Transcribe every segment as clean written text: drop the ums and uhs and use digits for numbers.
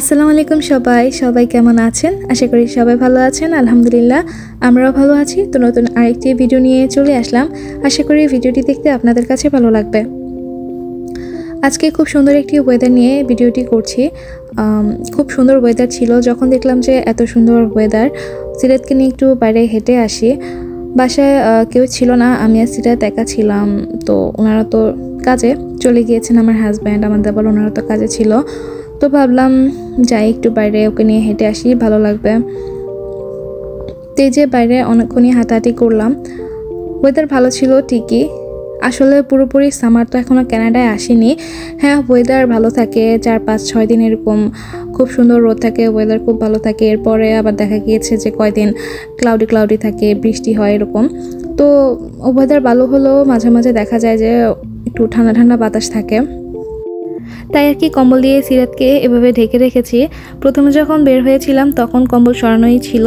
আসসালামু আলাইকুম সবাই কেমন আছেন? আশা করি সবাই ভালো আছেন। আলহামদুলিল্লাহ আমরাও ভালো আছি। তো নতুন আরেকটি ভিডিও নিয়ে চলে আসলাম। আশা করি ভিডিওটি দেখতে আপনাদের কাছে ভালো লাগবে। আজকে খুব সুন্দর একটি ওয়েদার নিয়ে ভিডিওটি করছি। খুব সুন্দর ওয়েদার ছিল। যখন দেখলাম যে এত সুন্দর ওয়েদার, সিলেটকে নিয়ে একটু বাইরে হেঁটে আসি। বাসায় কেউ ছিল না, আমি আর সিলেট একা ছিলাম। তো ওনারা তো কাজে চলে গিয়েছেন, আমার হাজব্যান্ড আমার দেবর ওনারা তো কাজে ছিল। তো ভাবলাম যাই একটু বাইরে ওকে নিয়ে হেঁটে আসি, ভালো লাগবে। তো এই যে বাইরে অনেকক্ষণই হাঁটাহাঁটি করলাম। ওয়েদার ভালো ছিল ঠিকই, আসলে পুরোপুরি সামারটা এখনও কানাডায় আসেনি। হ্যাঁ, ওয়েদার ভালো থাকে 4-5-6 দিন এরকম খুব সুন্দর রোদ থাকে, ওয়েদার খুব ভালো থাকে। এরপরে আবার দেখা গিয়েছে যে কয়দিন ক্লাউডি থাকে, বৃষ্টি হয় এরকম। তো ওয়েদার ভালো হলেও মাঝে মাঝে দেখা যায় যে একটু ঠান্ডা ঠান্ডা বাতাস থাকে। তাই আর কি কম্বল দিয়ে সিরাতকে এভাবে ঢেকে রেখেছি। প্রথমে যখন বের হয়েছিলাম তখন কম্বল সরানোই ছিল,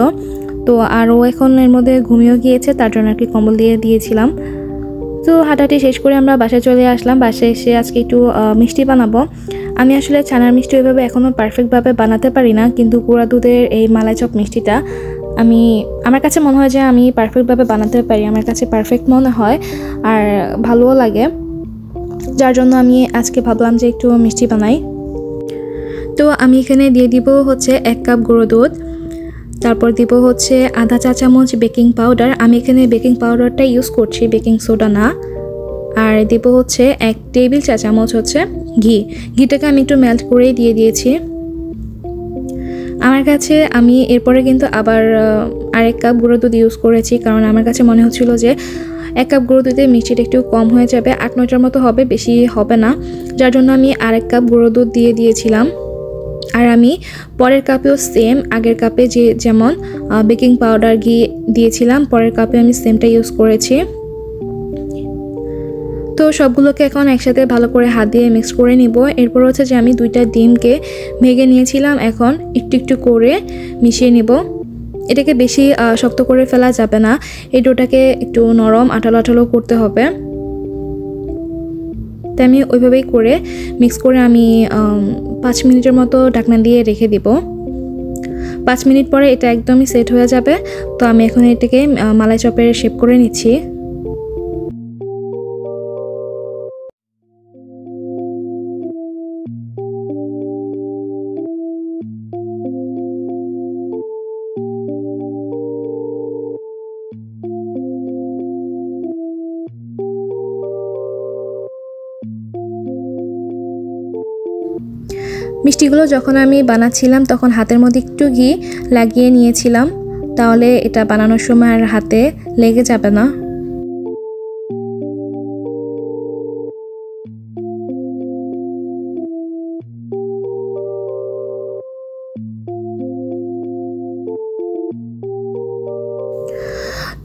তো আরও এখন এর মধ্যে ঘুমিয়েও গিয়েছে, তার জন্য আর কি কম্বল দিয়ে দিয়েছিলাম। তো হাঁটাহাঁটি শেষ করে আমরা বাসায় চলে আসলাম। বাসায় এসে আজকে একটু মিষ্টি বানাবো। আমি আসলে ছানার মিষ্টি ওইভাবে এখনও পারফেক্টভাবে বানাতে পারি না, কিন্তু গুঁড়া দুধের এই মালাই চপ মিষ্টিটা আমার কাছে মনে হয় যে আমি পারফেক্টভাবে বানাতে পারি, আমার কাছে পারফেক্ট মনে হয় আর ভালোও লাগে। যার জন্য আমি আজকে ভাবলাম যে একটু মিষ্টি বানাই। তো আমি এখানে দিয়ে দিব হচ্ছে 1 কাপ গুঁড়ো দুধ, তারপর দিব হচ্ছে আধা চা চামচ বেকিং পাউডার। আমি এখানে বেকিং পাউডারটা ইউজ করছি, বেকিং সোডা না। আর দিব হচ্ছে 1 টেবিল চা চামচ হচ্ছে ঘিটাকে আমি একটু মেল্ট করেই দিয়ে দিয়েছি। আমার কাছে আমি এরপরে কিন্তু আবার আরেক কাপ গুঁড়ো দুধ ইউজ করেছি, কারণ আমার কাছে মনে হচ্ছিল যে 1 কাপ গুঁড়ো দুধে মিষ্টিটা একটু কম হয়ে যাবে, 8-9টার মতো হবে, বেশি হবে না। যার জন্য আমি আরেক কাপ গুঁড়ো দুধ দিয়ে দিয়েছিলাম। আর আমি পরের কাপেও সেম আগের কাপে যেমন বেকিং পাউডার ঘি দিয়েছিলাম, পরের কাপে আমি সেমটা ইউজ করেছি। তো সবগুলোকে এখন একসাথে ভালো করে হাত দিয়ে মিক্স করে নিব। এরপর হচ্ছে যে আমি 2টা ডিমকে ভেঙে নিয়েছিলাম, এখন একটু একটু করে মিশিয়ে নিব। এটাকে বেশি শক্ত করে ফেলা যাবে না, এই ডোটাকে একটু নরম আঠালো আঠালো করতে হবে। তাই আমি ওইভাবেই করে মিক্স করে আমি 5 মিনিটের মতো ঢাকনা দিয়ে রেখে দিব। 5 মিনিট পরে এটা একদমই সেট হয়ে যাবে। তো আমি এখন এটাকে মালাই চপের শেপ করে নিচ্ছি। মিষ্টিগুলো যখন আমি বানাচ্ছিলাম তখন হাতের মধ্যে একটু ঘি লাগিয়ে নিয়েছিলাম, তাহলে এটা বানানোর সময় আর হাতে লেগে যাবে না।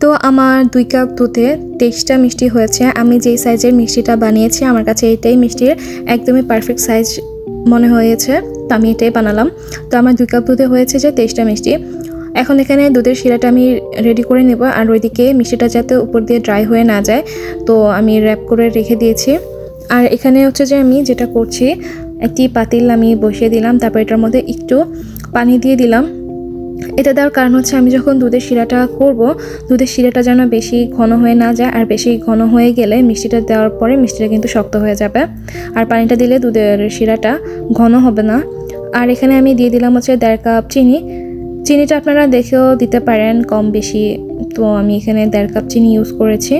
তো আমার 2 কাপ দুধে 23টা মিষ্টি হয়েছে। আমি যেই সাইজের মিষ্টিটা বানিয়েছি আমার কাছে এটাই মিষ্টির একদমই পারফেক্ট সাইজ মনে হয়েছে, তো আমি এটাই বানালাম। তো আমার 2 কাপ দুধে হয়েছে যে 23টা মিষ্টি। এখন এখানে দুধের শিরাটা আমি রেডি করে নেব, আর ওইদিকে মিষ্টিটা যাতে উপর দিয়ে ড্রাই হয়ে না যায় তো আমি র্যাপ করে রেখে দিয়েছি। আর এখানে হচ্ছে যে আমি যেটা করছি, একটি পাতিল আমি বসিয়ে দিলাম, তারপর এটার মধ্যে একটু পানি দিয়ে দিলাম। এটা দেওয়ার কারণ হচ্ছে আমি যখন দুধের শিরাটা করব, দুধের শিরাটা যেন বেশি ঘন হয়ে না যায়, আর বেশি ঘন হয়ে গেলে মিষ্টিটা দেওয়ার পরে মিষ্টিটা কিন্তু শক্ত হয়ে যাবে, আর পানিটা দিলে দুধের শিরাটা ঘন হবে না। আর এখানে আমি দিয়ে দিলাম হচ্ছে 1.5 কাপ চিনি। চিনিটা আপনারা দেখেও দিতে পারেন কম বেশি, তো আমি এখানে 1.5 কাপ চিনি ইউজ করেছি।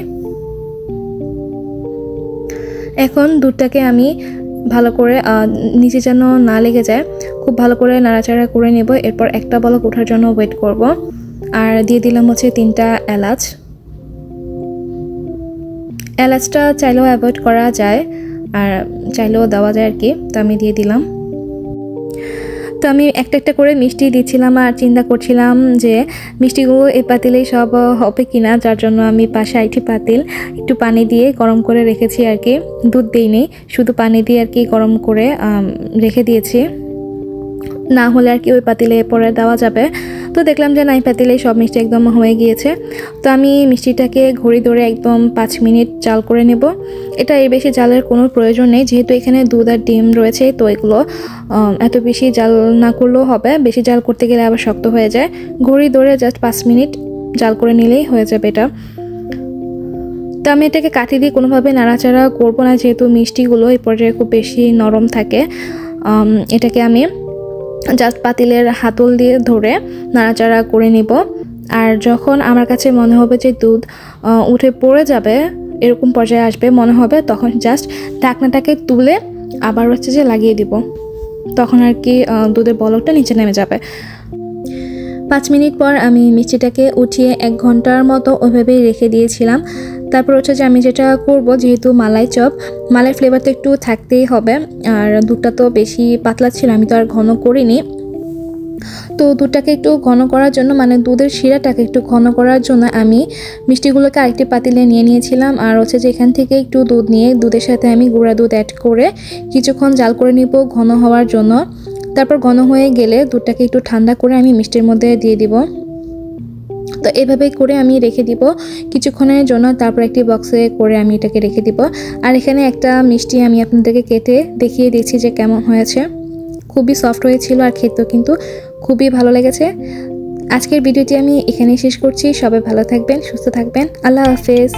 এখন দুধটাকে আমি ভালো করে নিচে যেন না লেগে যায় খুব ভালো করে নাড়াচাড়া করে নেব। এরপর একটা বলক ওঠার জন্য ওয়েট করব। আর দিয়ে দিলাম হচ্ছে 3টা এলাচ। এলাচটা চাইলেও অ্যাভয়েড করা যায় আর চাইলেও দেওয়া যায় আর কি, তো আমি দিয়ে দিলাম। তো আমি একটা একটা করে মিষ্টি দিচ্ছিলাম আর চিন্তা করছিলাম যে মিষ্টিগুলো এই পাতিলেই সব হবে কিনা, যার জন্য আমি পাশে আরেকটি পাতিল একটু পানি দিয়ে গরম করে রেখেছি আর কি, দুধ দিইনি, শুধু পানি দিয়ে আর কি গরম করে রেখে দিয়েছি, না হলে আর কি ওই পাতিলে পরে দেওয়া যাবে। তো দেখলাম যে নাই পাতিলে সব মিষ্টি একদম হয়ে গিয়েছে। তো আমি মিষ্টিটাকে ঘড়ি ধরে একদম 5 মিনিট জাল করে নেব। এটা এর বেশি জালের কোনো প্রয়োজন নেই, যেহেতু এখানে দুধ আর ডিম রয়েছে, তো এগুলো এত বেশি জাল না করলেও হবে। বেশি জাল করতে গেলে আবার শক্ত হয়ে যায়। ঘড়ি ধরে জাস্ট 5 মিনিট জাল করে নিলেই হয়ে যাবে এটা। তো আমি এটাকে কাঠি দিয়ে কোনোভাবে নাড়াচাড়া করবো না, যেহেতু মিষ্টিগুলো এই পর্যায়ে খুব বেশি নরম থাকে। এটাকে আমি জাস্ট পাতিলের হাতল দিয়ে ধরে নাড়াচাড়া করে নিব। আর যখন আমার কাছে মনে হবে যে দুধ উঠে পড়ে যাবে, এরকম পর্যায়ে আসবে মনে হবে, তখন জাস্ট ঢাকনাটাকে তুলে আবার হচ্ছে যে লাগিয়ে দিব। তখন আর কি দুধের বলকটা নিচে নেমে যাবে। 5 মিনিট পর আমি মিষ্টিটাকে উঠিয়ে 1 ঘন্টার মতো ওইভাবেই রেখে দিয়েছিলাম। তারপর হচ্ছে যে আমি যেটা করব, যেহেতু মালাই চপ, মালাই ফ্লেভার তো একটু থাকতেই হবে। আর দুধটা তো বেশি পাতলা ছিল, আমি তো আর ঘন করিনি। তো দুধটাকে একটু ঘন করার জন্য, মানে দুধের শিরাটাকে একটু ঘন করার জন্য আমি মিষ্টিগুলোকে আরেকটি পাতিলে নিয়ে নিয়েছিলাম। আর হচ্ছে যে এখান থেকে একটু দুধ নিয়ে দুধের সাথে আমি গুঁড়া দুধ অ্যাড করে কিছুক্ষণ জাল করে নিব ঘন হওয়ার জন্য। তারপর ঘন হয়ে গেলে দুধটাকে একটু ঠান্ডা করে আমি মিষ্টির মধ্যে দিয়ে দিব। তো এভাবে করে আমি রেখে দিব কিছুক্ষণের জন্য। তারপর একটি বক্সে করে আমি এটাকে রেখে দিব। আর এখানে একটা মিষ্টি আমি আপনাদেরকে কেটে দেখিয়ে দিচ্ছি যে কেমন হয়েছে। খুবই সফট হয়েছিল আর খেতেও কিন্তু খুবই ভালো লেগেছে। আজকের ভিডিওটি আমি এখানেই শেষ করছি। সবাই ভালো থাকবেন, সুস্থ থাকবেন। আল্লাহ হাফেজ।